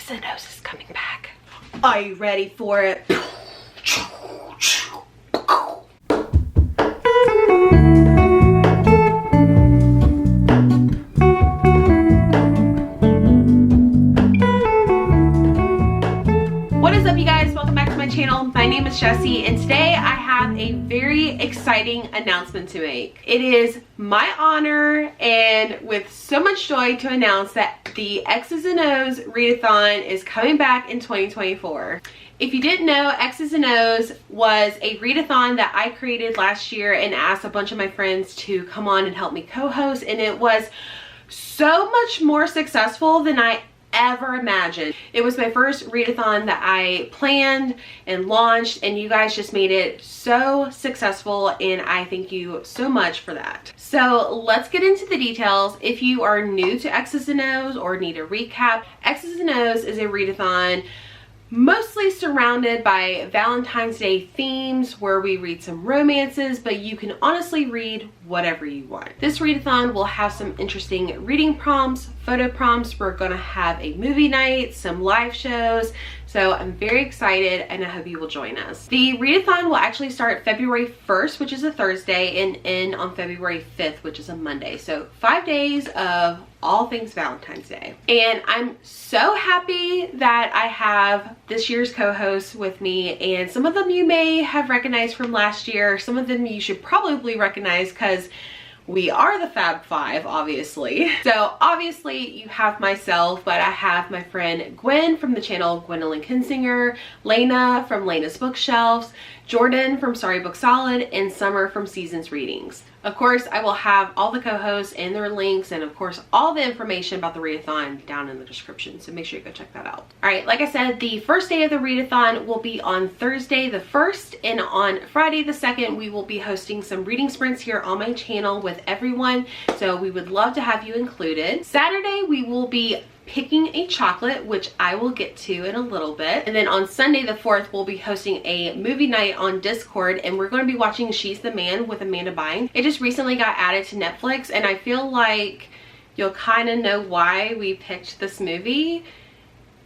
X's and O's is coming back. Are you ready for it? What is up, you guys? Welcome back to my channel. My name is Jessie, and today I have a very exciting announcement to make. It is my honor and with so much joy to announce that the X's and O's Readathon is coming back in 2024. If you didn't know, X's and O's was a readathon that I created last year and asked a bunch of my friends to come on and help me co-host, and it was so much more successful than I ever imagined. It was my first readathon that I planned and launched, and you guys just made it so successful, and I thank you so much for that. So let's get into the details. If you are new to X's and O's or need a recap, X's and O's is a readathon mostly surrounded by Valentine's Day themes where we read some romances, but you can honestly read whatever you want. This readathon will have some interesting reading prompts, photo prompts. We're gonna have a movie night, some live shows. So I'm very excited and I hope you will join us. The readathon will actually start February 1st, which is a Thursday, and end on February 5th, which is a Monday. So 5 days of all things Valentine's Day. And I'm so happy that I have this year's co-hosts with me, and some of them you may have recognized from last year. Some of them you should probably recognize because we are the Fab Five, obviously. So obviously you have myself, but I have my friend Gwen from the channel Gwendolyn Kensinger, Layna from Layna's Bookshelves, Jordyn from Sorry Book Solid, and Summer from Seasons Readings. Of course, I will have all the co-hosts and their links, and of course all the information about the readathon down in the description, so make sure you go check that out. All right, like I said, the first day of the readathon will be on Thursday the 1st, and on Friday the 2nd we will be hosting some reading sprints here on my channel with everyone, so we would love to have you included. Saturday we will be picking a chocolate, which I will get to in a little bit. And then on Sunday the 4th, we'll be hosting a movie night on Discord, and we're going to be watching She's the Man with Amanda Bynes. It just recently got added to Netflix, and I feel like you'll kind of know why we picked this movie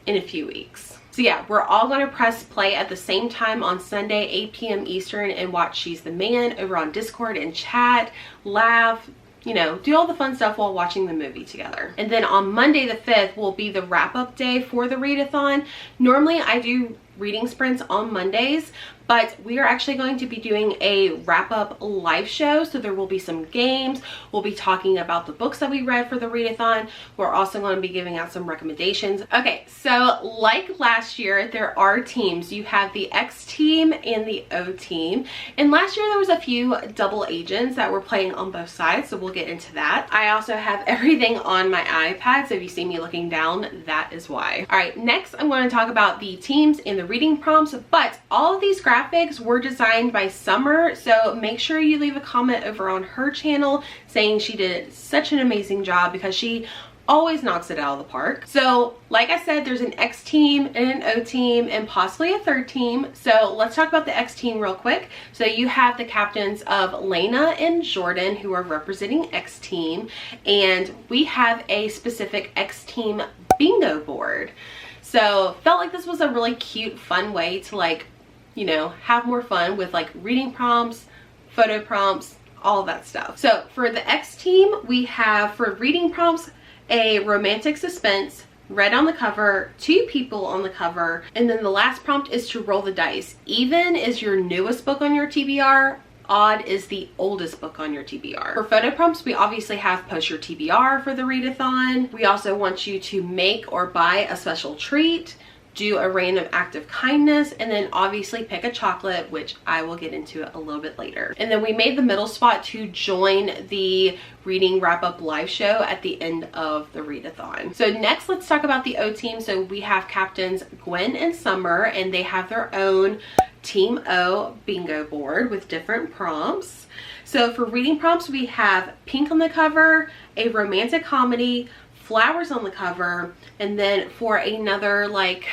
in a few weeks. So yeah, we're all going to press play at the same time on Sunday, 8 p.m. Eastern, and watch She's the Man over on Discord and chat, laugh, you know, do all the fun stuff while watching the movie together. And then on Monday the 5th will be the wrap-up day for the readathon. Normally I do reading sprints on Mondays, but we are actually going to be doing a wrap-up live show, so there will be some games. We'll be talking about the books that we read for the readathon. We're also going to be giving out some recommendations. Okay, so like last year, there are teams. You have the X team and the O team, and last year there was a few double agents that were playing on both sides, so we'll get into that. I also have everything on my iPad, so if you see me looking down, that is why. All right, next I'm going to talk about the teams and the reading prompts, but all of these graphics were designed by Summer, so make sure you leave a comment over on her channel saying she did such an amazing job, because she always knocks it out of the park. So like I said, there's an X team and an O team and possibly a third team. So let's talk about the X team real quick. So you have the captains of Layna and Jordyn, who are representing X team, and we have a specific X team bingo board. So felt like this was a really cute, fun way to, like, you know, have more fun with like reading prompts, photo prompts, all that stuff. So for the X team, we have for reading prompts a romantic suspense, red on the cover, 2 people on the cover, and then the last prompt is to roll the dice. Even is your newest book on your TBR, odd is the oldest book on your TBR. For photo prompts, we obviously have post your TBR for the readathon. We also want you to make or buy a special treat, do a random act of kindness, and then obviously pick a chocolate, which I will get into a little bit later. And then we made the middle spot to join the reading wrap-up live show at the end of the readathon. So next, let's talk about the O team. So we have captains Gwen and Summer, and they have their own Team O bingo board with different prompts. So for reading prompts, we have pink on the cover, a romantic comedy, flowers on the cover, and then for another like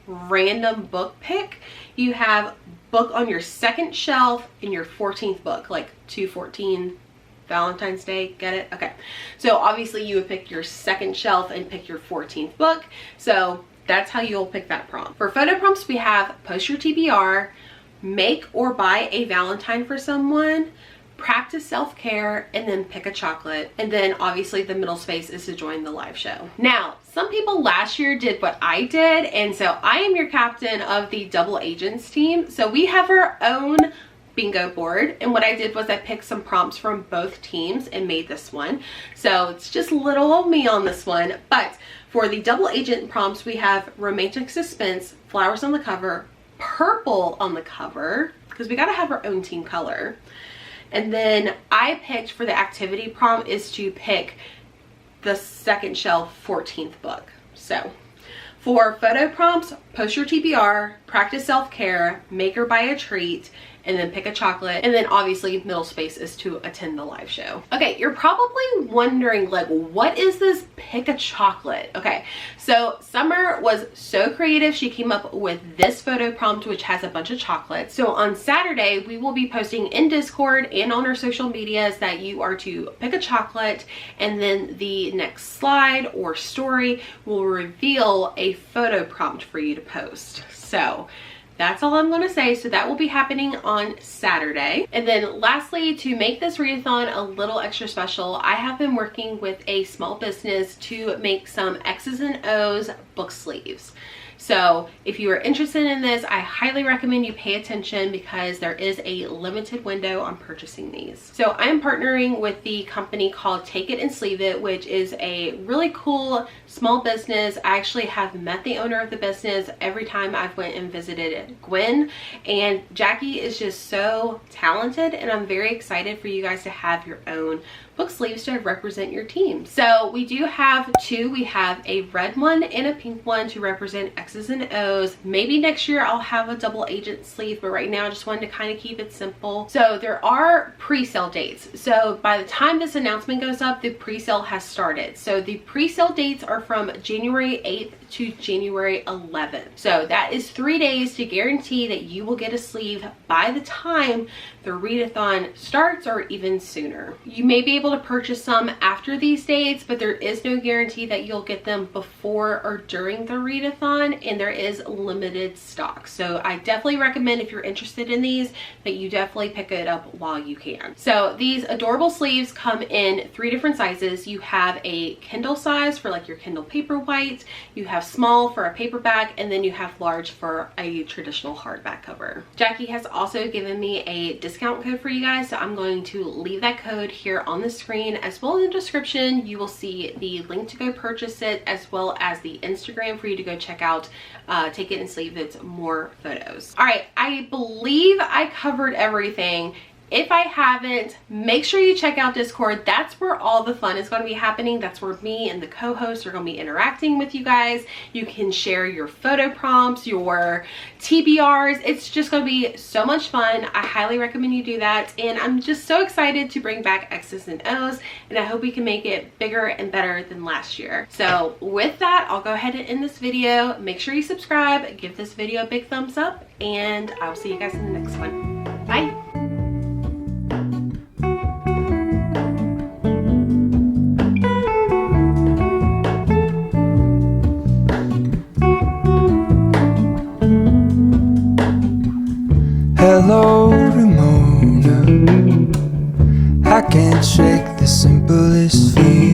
random book pick, you have book on your second shelf in your 14th book, like 214 Valentine's Day, get it? Okay, so obviously you would pick your second shelf and pick your 14th book. So That's how you'll pick that prompt. For photo prompts, we have post your TBR, make or buy a Valentine for someone, practice self-care, and then pick a chocolate. And then obviously the middle space is to join the live show. Now, some people last year did what I did, and so I am your captain of the Double Agents team. So we have our own bingo board, and what I did was I picked some prompts from both teams and made this one. So it's just little old me on this one. But for the Double Agent prompts, we have romantic suspense, flowers on the cover, purple on the cover, because we got to have our own team color. And then I picked for the activity prompt is to pick the second shelf 14th book. So for photo prompts, post your TBR, practice self-care, make or buy a treat, and then pick a chocolate. And then obviously middle space is to attend the live show. Okay, you're probably wondering, like, what is this pick a chocolate? Okay, so Summer was so creative. She came up with this photo prompt, which has a bunch of chocolates. So on Saturday, we will be posting in Discord and on our social medias that you are to pick a chocolate, and then the next slide or story will reveal a photo prompt for you to post. So that's all I'm going to say. So that will be happening on Saturday. And then lastly, to make this readathon a little extra special, I have been working with a small business to make some X's and O's book sleeves. So if you are interested in this, I highly recommend you pay attention because there is a limited window on purchasing these. So I'm partnering with the company called Take It and Sleeve It, which is a really cool small business. I actually have met the owner of the business every time I've went and visited Gwen, and Jackie is just so talented, and I'm very excited for you guys to have your own book sleeves to represent your team. So we do have two. We have a red one and a pink one to represent X's and O's. Maybe next year I'll have a double agent sleeve, but right now I just wanted to kind of keep it simple. So there are pre-sale dates. So by the time this announcement goes up, the pre-sale has started. So the pre-sale dates are from January 8th to January 11th. So that is 3 days to guarantee that you will get a sleeve by the time the readathon starts, or even sooner. You may be able to purchase some after these dates, but there is no guarantee that you'll get them before or during the readathon, and there is limited stock. So I definitely recommend, if you're interested in these, that you definitely pick it up while you can. So these adorable sleeves come in 3 different sizes. You have a Kindle size for like your Kindle Paperwhite, you have small for a paperback, and then you have large for a traditional hardback cover. Jackie has also given me a discount code for you guys, so I'm going to leave that code here on the screen, as well in the description. You will see the link to go purchase it, as well as the Instagram for you to go check out Take It and Sleeve It's more photos. All right, I believe I covered everything. If I haven't, make sure you check out Discord. That's where all the fun is going to be happening. That's where me and the co-hosts are going to be interacting with you guys. You can share your photo prompts, your TBRs. It's just going to be so much fun. I highly recommend you do that. And I'm just so excited to bring back X's and O's, and I hope we can make it bigger and better than last year. So with that, I'll go ahead and end this video. Make sure you subscribe, give this video a big thumbs up, and I'll see you guys in the next one.